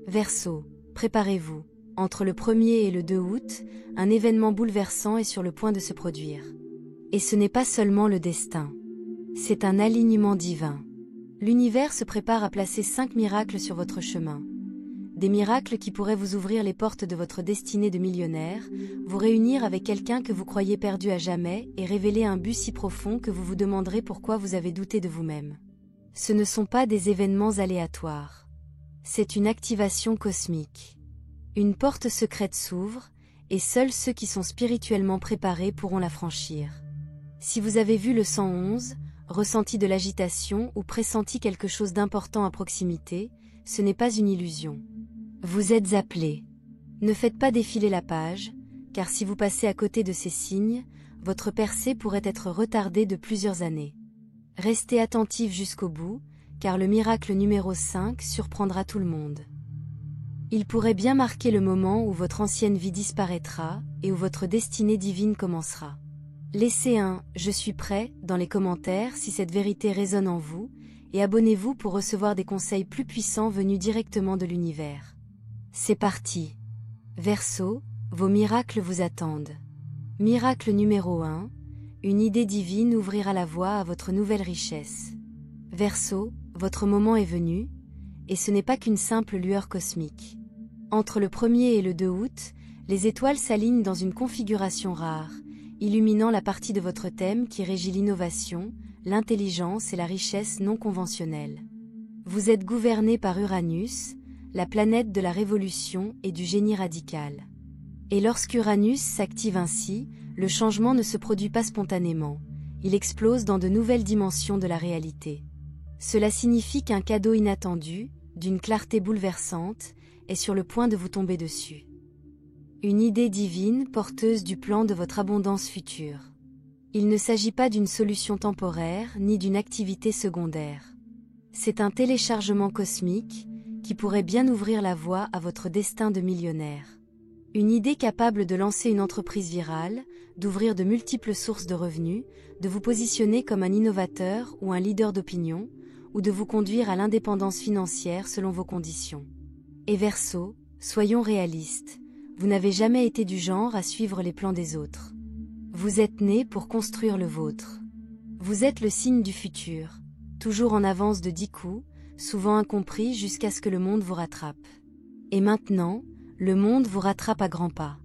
Verseau, préparez-vous. Entre le 1er et le 2 août, un événement bouleversant est sur le point de se produire. Et ce n'est pas seulement le destin. C'est un alignement divin. L'univers se prépare à placer 5 miracles sur votre chemin. Des miracles qui pourraient vous ouvrir les portes de votre destinée de millionnaire, vous réunir avec quelqu'un que vous croyez perdu à jamais et révéler un but si profond que vous vous demanderez pourquoi vous avez douté de vous-même. Ce ne sont pas des événements aléatoires. C'est une activation cosmique. Une porte secrète s'ouvre, et seuls ceux qui sont spirituellement préparés pourront la franchir. Si vous avez vu le 111, ressenti de l'agitation ou pressenti quelque chose d'important à proximité, ce n'est pas une illusion. Vous êtes appelé. Ne faites pas défiler la page, car si vous passez à côté de ces signes, votre percée pourrait être retardée de plusieurs années. Restez attentif jusqu'au bout, car le miracle numéro 5 surprendra tout le monde. Il pourrait bien marquer le moment où votre ancienne vie disparaîtra et où votre destinée divine commencera. Laissez un « Je suis prêt » dans les commentaires si cette vérité résonne en vous, et abonnez-vous pour recevoir des conseils plus puissants venus directement de l'univers. C'est parti. Verseau, vos miracles vous attendent. Miracle numéro 1, une idée divine ouvrira la voie à votre nouvelle richesse. Verseau, votre moment est venu, et ce n'est pas qu'une simple lueur cosmique. Entre le 1er et le 2 août, les étoiles s'alignent dans une configuration rare, illuminant la partie de votre thème qui régit l'innovation, l'intelligence et la richesse non conventionnelle. Vous êtes gouverné par Uranus, la planète de la révolution et du génie radical. Et lorsqu'Uranus s'active ainsi, le changement ne se produit pas spontanément, il explose dans de nouvelles dimensions de la réalité. Cela signifie qu'un cadeau inattendu, d'une clarté bouleversante, est sur le point de vous tomber dessus. Une idée divine porteuse du plan de votre abondance future. Il ne s'agit pas d'une solution temporaire ni d'une activité secondaire. C'est un téléchargement cosmique qui pourrait bien ouvrir la voie à votre destin de millionnaire. Une idée capable de lancer une entreprise virale, d'ouvrir de multiples sources de revenus, de vous positionner comme un innovateur ou un leader d'opinion, ou de vous conduire à l'indépendance financière selon vos conditions. Et Verseau, soyons réalistes, vous n'avez jamais été du genre à suivre les plans des autres. Vous êtes né pour construire le vôtre. Vous êtes le signe du futur, toujours en avance de 10 coups, souvent incompris jusqu'à ce que le monde vous rattrape. Et maintenant, le monde vous rattrape à grands pas.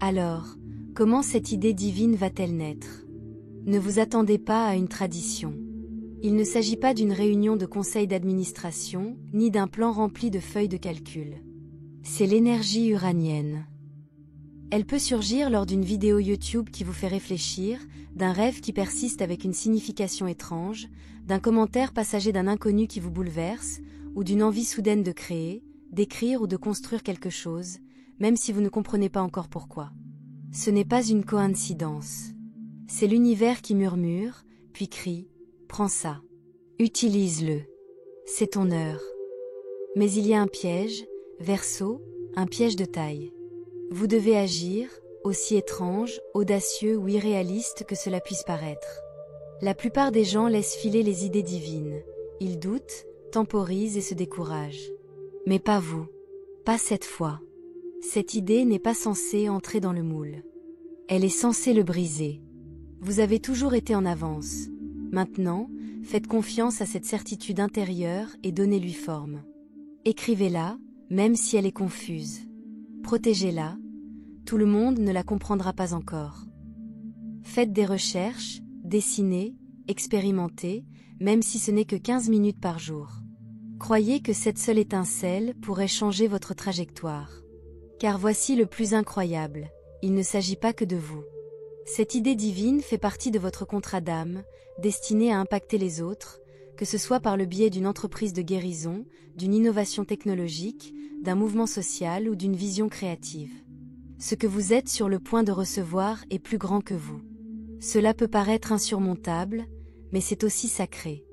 Alors, comment cette idée divine va-t-elle naître? Ne vous attendez pas à une tradition. Il ne s'agit pas d'une réunion de conseil d'administration, ni d'un plan rempli de feuilles de calcul. C'est l'énergie uranienne. Elle peut surgir lors d'une vidéo YouTube qui vous fait réfléchir, d'un rêve qui persiste avec une signification étrange, d'un commentaire passager d'un inconnu qui vous bouleverse, ou d'une envie soudaine de créer, d'écrire ou de construire quelque chose, même si vous ne comprenez pas encore pourquoi. Ce n'est pas une coïncidence. C'est l'univers qui murmure, puis crie « Prends ça. Utilise-le. C'est ton heure. » Mais il y a un piège, Verseau, un piège de taille. Vous devez agir, aussi étrange, audacieux ou irréaliste que cela puisse paraître. La plupart des gens laissent filer les idées divines. Ils doutent, temporisent et se découragent. Mais pas vous. Pas cette fois. Cette idée n'est pas censée entrer dans le moule. Elle est censée le briser. Vous avez toujours été en avance. Maintenant, faites confiance à cette certitude intérieure et donnez-lui forme. Écrivez-la, même si elle est confuse. Protégez-la. Tout le monde ne la comprendra pas encore. Faites des recherches, dessinez, expérimentez, même si ce n'est que 15 minutes par jour. Croyez que cette seule étincelle pourrait changer votre trajectoire. Car voici le plus incroyable, il ne s'agit pas que de vous. Cette idée divine fait partie de votre contrat d'âme, destiné à impacter les autres, que ce soit par le biais d'une entreprise de guérison, d'une innovation technologique, d'un mouvement social ou d'une vision créative. Ce que vous êtes sur le point de recevoir est plus grand que vous. Cela peut paraître insurmontable, mais c'est aussi sacré.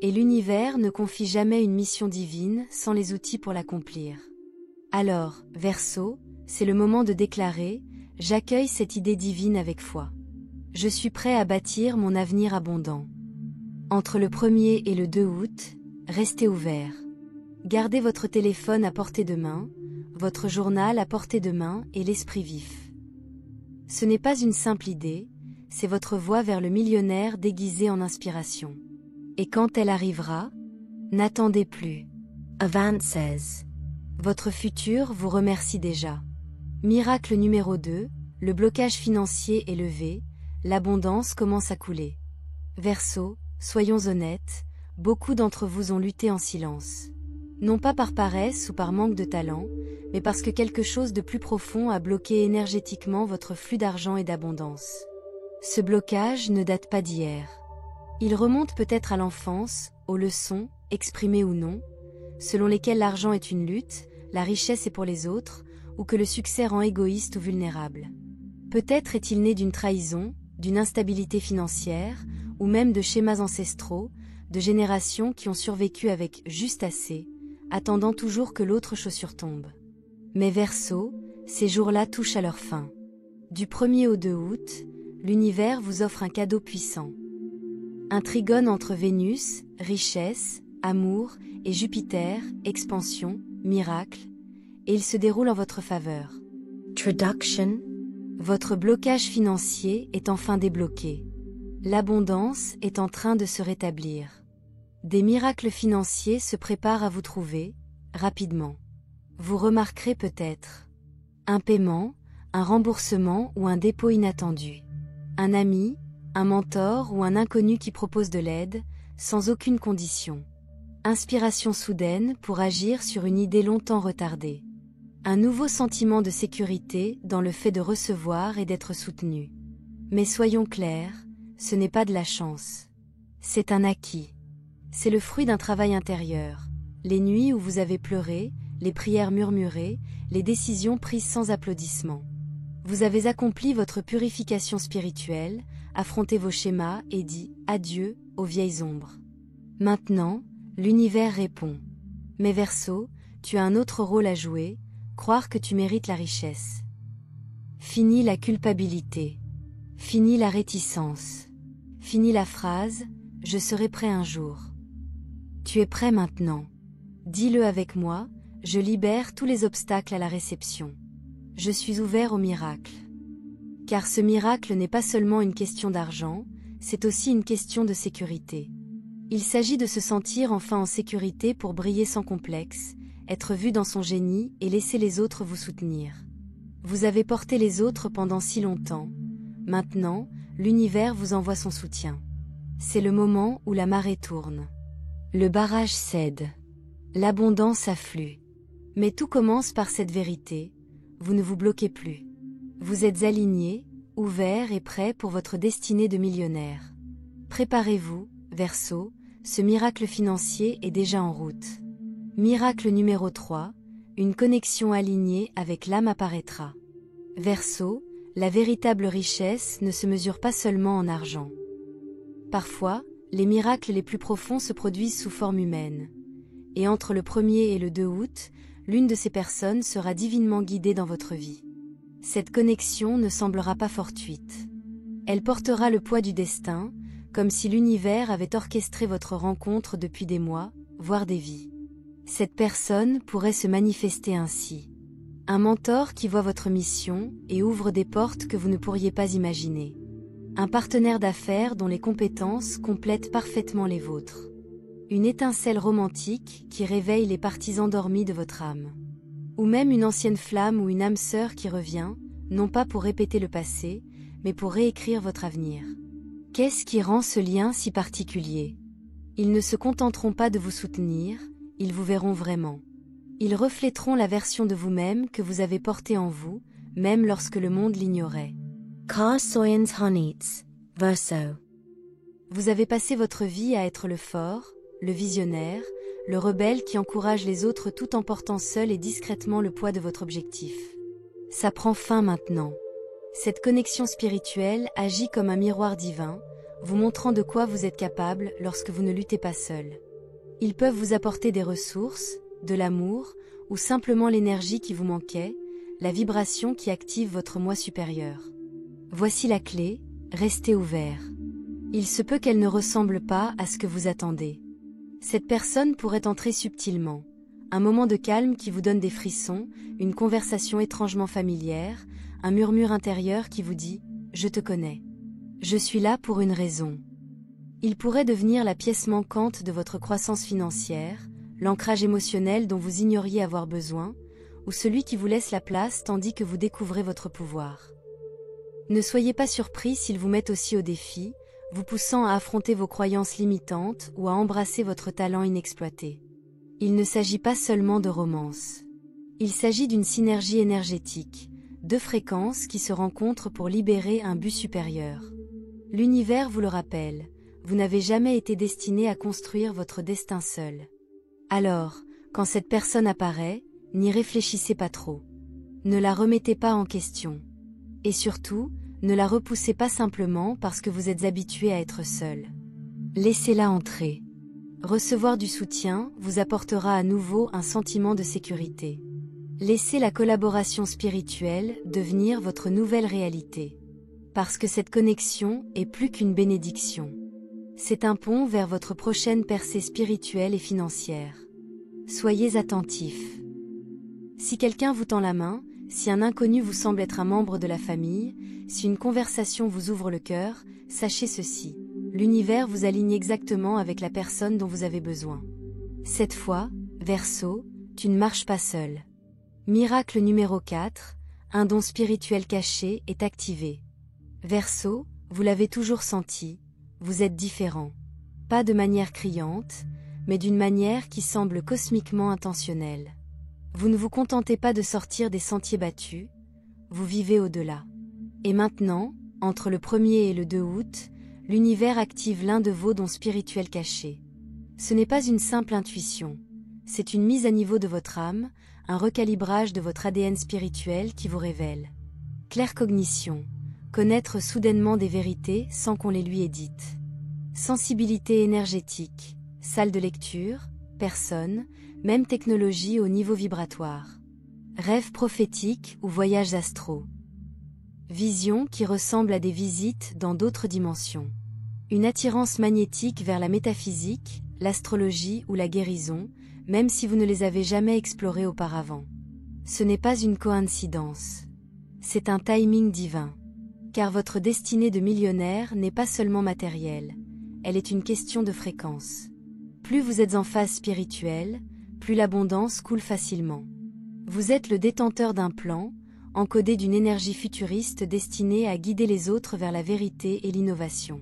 Et l'univers ne confie jamais une mission divine sans les outils pour l'accomplir. Alors, Verseau, c'est le moment de déclarer « J'accueille cette idée divine avec foi. Je suis prêt à bâtir mon avenir abondant. » Entre le 1er et le 2 août, restez ouverts. Gardez votre téléphone à portée de main, votre journal à portée de main et l'esprit vif. Ce n'est pas une simple idée, c'est votre voie vers le millionnaire déguisée en inspiration. Et quand elle arrivera, n'attendez plus. Avances. Votre futur vous remercie déjà. Miracle numéro 2, le blocage financier est levé, l'abondance commence à couler. Verseau, soyons honnêtes, beaucoup d'entre vous ont lutté en silence. Non pas par paresse ou par manque de talent, mais parce que quelque chose de plus profond a bloqué énergétiquement votre flux d'argent et d'abondance. Ce blocage ne date pas d'hier. Il remonte peut-être à l'enfance, aux leçons, exprimées ou non, selon lesquelles l'argent est une lutte, la richesse est pour les autres, ou que le succès rend égoïste ou vulnérable. Peut-être est-il né d'une trahison, d'une instabilité financière, ou même de schémas ancestraux, de générations qui ont survécu avec juste assez, attendant toujours que l'autre chaussure tombe. Mais Verseau, ces jours-là touchent à leur fin. Du 1er au 2 août, l'univers vous offre un cadeau puissant. Un trigone entre Vénus, richesse, amour, et Jupiter, expansion, miracle, et il se déroule en votre faveur. Traduction. Votre blocage financier est enfin débloqué. L'abondance est en train de se rétablir. Des miracles financiers se préparent à vous trouver, rapidement. Vous remarquerez peut-être un paiement, un remboursement ou un dépôt inattendu. Un ami, un mentor ou un inconnu qui propose de l'aide, sans aucune condition. Inspiration soudaine pour agir sur une idée longtemps retardée. Un nouveau sentiment de sécurité dans le fait de recevoir et d'être soutenu. Mais soyons clairs, ce n'est pas de la chance. C'est un acquis. C'est le fruit d'un travail intérieur. Les nuits où vous avez pleuré, les prières murmurées, les décisions prises sans applaudissements. Vous avez accompli votre purification spirituelle, affronté vos schémas et dit adieu aux vieilles ombres. Maintenant, l'univers répond. Mais Verseau, tu as un autre rôle à jouer, croire que tu mérites la richesse. Fini la culpabilité. Fini la réticence. Fini la phrase « Je serai prêt un jour ». Tu es prêt maintenant. Dis-le avec moi, je libère tous les obstacles à la réception. Je suis ouvert au miracle. Car ce miracle n'est pas seulement une question d'argent, c'est aussi une question de sécurité. Il s'agit de se sentir enfin en sécurité pour briller sans complexe, être vu dans son génie et laisser les autres vous soutenir. Vous avez porté les autres pendant si longtemps. Maintenant, l'univers vous envoie son soutien. C'est le moment où la marée tourne. Le barrage cède. L'abondance afflue. Mais tout commence par cette vérité. Vous ne vous bloquez plus. Vous êtes aligné, ouvert et prêt pour votre destinée de millionnaire. Préparez-vous, Verseau, ce miracle financier est déjà en route. Miracle numéro 3, une connexion alignée avec l'âme apparaîtra. Verseau, la véritable richesse ne se mesure pas seulement en argent. Parfois, les miracles les plus profonds se produisent sous forme humaine. Et entre le 1er et le 2 août, l'une de ces personnes sera divinement guidée dans votre vie. Cette connexion ne semblera pas fortuite. Elle portera le poids du destin, comme si l'univers avait orchestré votre rencontre depuis des mois, voire des vies. Cette personne pourrait se manifester ainsi. Un mentor qui voit votre mission et ouvre des portes que vous ne pourriez pas imaginer. Un partenaire d'affaires dont les compétences complètent parfaitement les vôtres. Une étincelle romantique qui réveille les parties endormies de votre âme. Ou même une ancienne flamme ou une âme sœur qui revient, non pas pour répéter le passé, mais pour réécrire votre avenir. Qu'est-ce qui rend ce lien si particulier? Ils ne se contenteront pas de vous soutenir, ils vous verront vraiment. Ils reflèteront la version de vous-même que vous avez portée en vous, même lorsque le monde l'ignorait. Verseau. Vous avez passé votre vie à être le fort, le visionnaire, le rebelle qui encourage les autres tout en portant seul et discrètement le poids de votre objectif. Ça prend fin maintenant. Cette connexion spirituelle agit comme un miroir divin, vous montrant de quoi vous êtes capable lorsque vous ne luttez pas seul. Ils peuvent vous apporter des ressources, de l'amour, ou simplement l'énergie qui vous manquait, la vibration qui active votre moi supérieur. Voici la clé, restez ouvert. Il se peut qu'elle ne ressemble pas à ce que vous attendez. Cette personne pourrait entrer subtilement, Un moment de calme qui vous donne des frissons, une conversation étrangement familière, un murmure intérieur qui vous dit « Je te connais. Je suis là pour une raison ». Il pourrait devenir la pièce manquante de votre croissance financière, l'ancrage émotionnel dont vous ignoriez avoir besoin, ou celui qui vous laisse la place tandis que vous découvrez votre pouvoir. Ne soyez pas surpris s'il vous met aussi au défi, vous poussant à affronter vos croyances limitantes ou à embrasser votre talent inexploité. Il ne s'agit pas seulement de romance. Il s'agit d'une synergie énergétique, deux fréquences qui se rencontrent pour libérer un but supérieur. L'univers vous le rappelle, vous n'avez jamais été destiné à construire votre destin seul. Alors, quand cette personne apparaît, n'y réfléchissez pas trop. Ne la remettez pas en question. Et surtout, ne la repoussez pas simplement parce que vous êtes habitué à être seul. Laissez-la entrer. Recevoir du soutien vous apportera à nouveau un sentiment de sécurité. Laissez la collaboration spirituelle devenir votre nouvelle réalité. Parce que cette connexion est plus qu'une bénédiction. C'est un pont vers votre prochaine percée spirituelle et financière. Soyez attentifs. Si quelqu'un vous tend la main, si un inconnu vous semble être un membre de la famille, si une conversation vous ouvre le cœur, sachez ceci. L'univers vous aligne exactement avec la personne dont vous avez besoin. Cette fois, Verseau, tu ne marches pas seul. Miracle numéro 4, un don spirituel caché est activé. Verseau, vous l'avez toujours senti, vous êtes différent. Pas de manière criante, mais d'une manière qui semble cosmiquement intentionnelle. Vous ne vous contentez pas de sortir des sentiers battus, vous vivez au-delà. Et maintenant, entre le 1er et le 2 août, l'univers active l'un de vos dons spirituels cachés. Ce n'est pas une simple intuition, c'est une mise à niveau de votre âme, un recalibrage de votre ADN spirituel qui vous révèle. Claircognition, connaître soudainement des vérités sans qu'on les lui ait dites. Sensibilité énergétique, salle de lecture, personne, même technologie au niveau vibratoire. Rêves prophétiques ou voyages astraux. Visions qui ressemblent à des visites dans d'autres dimensions. Une attirance magnétique vers la métaphysique, l'astrologie ou la guérison, même si vous ne les avez jamais explorées auparavant. Ce n'est pas une coïncidence. C'est un timing divin. Car votre destinée de millionnaire n'est pas seulement matérielle, elle est une question de fréquence. Plus vous êtes en phase spirituelle, plus l'abondance coule facilement. Vous êtes le détenteur d'un plan, encodé d'une énergie futuriste destinée à guider les autres vers la vérité et l'innovation.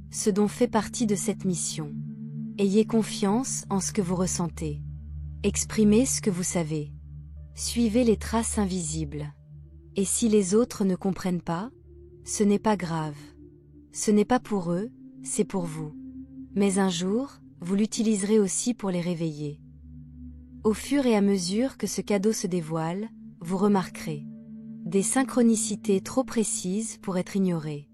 Ce don fait partie de cette mission. Ayez confiance en ce que vous ressentez. Exprimez ce que vous savez. Suivez les traces invisibles. Et si les autres ne comprennent pas, ce n'est pas grave. Ce n'est pas pour eux, c'est pour vous. Mais un jour, vous l'utiliserez aussi pour les réveiller. Au fur et à mesure que ce cadeau se dévoile, vous remarquerez des synchronicités trop précises pour être ignorées.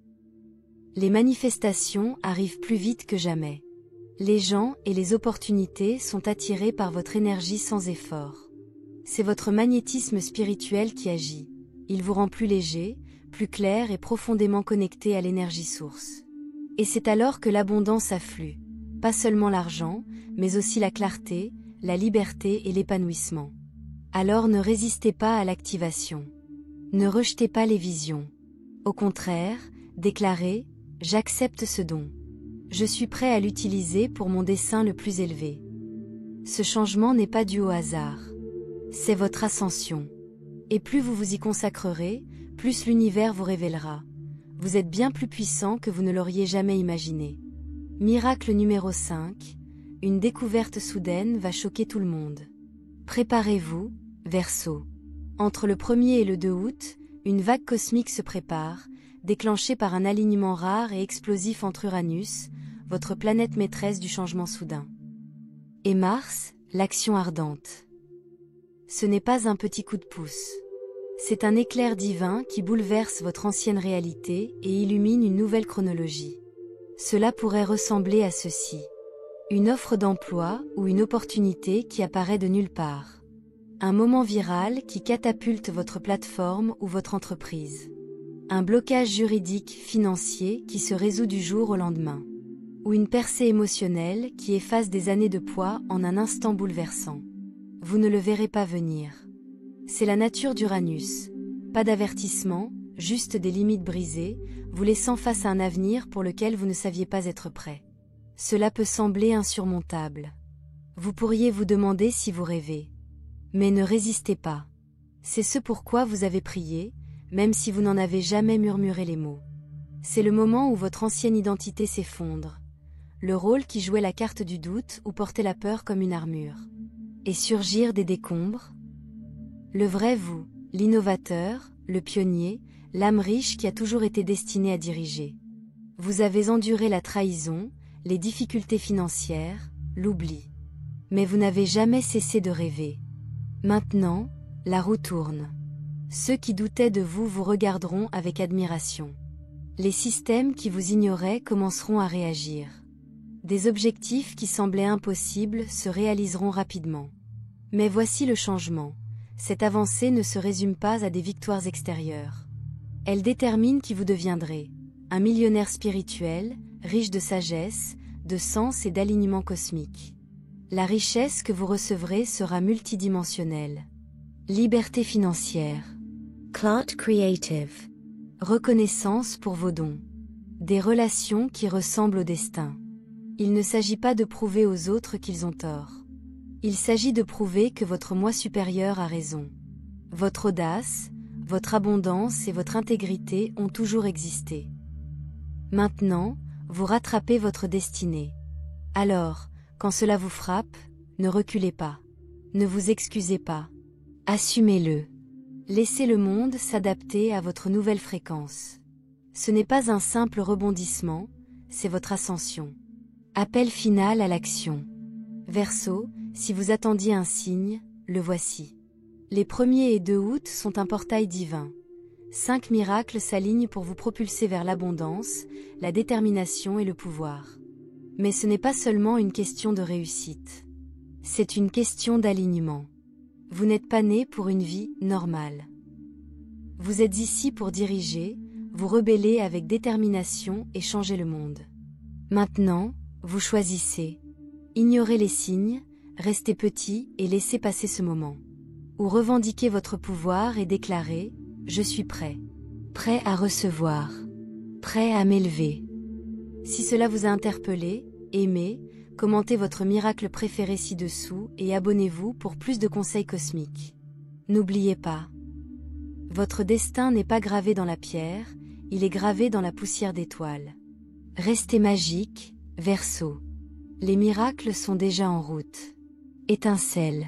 Les manifestations arrivent plus vite que jamais. Les gens et les opportunités sont attirés par votre énergie sans effort. C'est votre magnétisme spirituel qui agit. Il vous rend plus léger, plus clair et profondément connecté à l'énergie source. Et c'est alors que l'abondance afflue. Pas seulement l'argent, mais aussi la clarté, la liberté et l'épanouissement. Alors ne résistez pas à l'activation. Ne rejetez pas les visions. Au contraire, déclarez « J'accepte ce don. Je suis prêt à l'utiliser pour mon dessein le plus élevé. » Ce changement n'est pas dû au hasard. C'est votre ascension. Et plus vous vous y consacrerez, plus l'univers vous révélera. Vous êtes bien plus puissant que vous ne l'auriez jamais imaginé. Miracle numéro 5, une découverte soudaine va choquer tout le monde. Préparez-vous, Verseau. Entre le 1er et le 2 août, une vague cosmique se prépare, déclenchée par un alignement rare et explosif entre Uranus, votre planète maîtresse du changement soudain, et Mars, l'action ardente. Ce n'est pas un petit coup de pouce. C'est un éclair divin qui bouleverse votre ancienne réalité et illumine une nouvelle chronologie. Cela pourrait ressembler à ceci. Une offre d'emploi ou une opportunité qui apparaît de nulle part. Un moment viral qui catapulte votre plateforme ou votre entreprise. Un blocage juridique, financier qui se résout du jour au lendemain. Ou une percée émotionnelle qui efface des années de poids en un instant bouleversant. Vous ne le verrez pas venir. C'est la nature d'Uranus. Pas d'avertissement, juste des limites brisées, vous laissant face à un avenir pour lequel vous ne saviez pas être prêt. Cela peut sembler insurmontable. Vous pourriez vous demander si vous rêvez. Mais ne résistez pas. C'est ce pourquoi vous avez prié, même si vous n'en avez jamais murmuré les mots. C'est le moment où votre ancienne identité s'effondre, le rôle qui jouait la carte du doute ou portait la peur comme une armure. Et surgir des décombres. Le vrai vous, l'innovateur, le pionnier, l'âme riche qui a toujours été destinée à diriger. Vous avez enduré la trahison, les difficultés financières, l'oubli. Mais vous n'avez jamais cessé de rêver. Maintenant, la roue tourne. Ceux qui doutaient de vous vous regarderont avec admiration. Les systèmes qui vous ignoraient commenceront à réagir. Des objectifs qui semblaient impossibles se réaliseront rapidement. Mais voici le changement. Cette avancée ne se résume pas à des victoires extérieures. Elle détermine qui vous deviendrez. Un millionnaire spirituel, riche de sagesse, de sens et d'alignement cosmique. La richesse que vous recevrez sera multidimensionnelle. Liberté financière. Clout creative. Reconnaissance pour vos dons. Des relations qui ressemblent au destin. Il ne s'agit pas de prouver aux autres qu'ils ont tort. Il s'agit de prouver que votre moi supérieur a raison. Votre audace, votre abondance et votre intégrité ont toujours existé. Maintenant, vous rattrapez votre destinée. Alors, quand cela vous frappe, ne reculez pas. Ne vous excusez pas. Assumez-le. Laissez le monde s'adapter à votre nouvelle fréquence. Ce n'est pas un simple rebondissement, c'est votre ascension. Appel final à l'action. Verseau, si vous attendiez un signe, le voici. Les 1er et 2 août sont un portail divin. 5 miracles s'alignent pour vous propulser vers l'abondance, la détermination et le pouvoir. Mais ce n'est pas seulement une question de réussite. C'est une question d'alignement. Vous n'êtes pas né pour une vie normale. Vous êtes ici pour diriger, vous rebeller avec détermination et changer le monde. Maintenant, vous choisissez. Ignorez les signes, restez petit et laissez passer ce moment. Ou revendiquez votre pouvoir et déclarez « Je suis prêt. Prêt à recevoir. Prêt à m'élever ». Si cela vous a interpellé, aimez, commentez votre miracle préféré ci-dessous et abonnez-vous pour plus de conseils cosmiques. N'oubliez pas. Votre destin n'est pas gravé dans la pierre, il est gravé dans la poussière d'étoiles. Restez magique, Verseau. Les miracles sont déjà en route. Étincelle.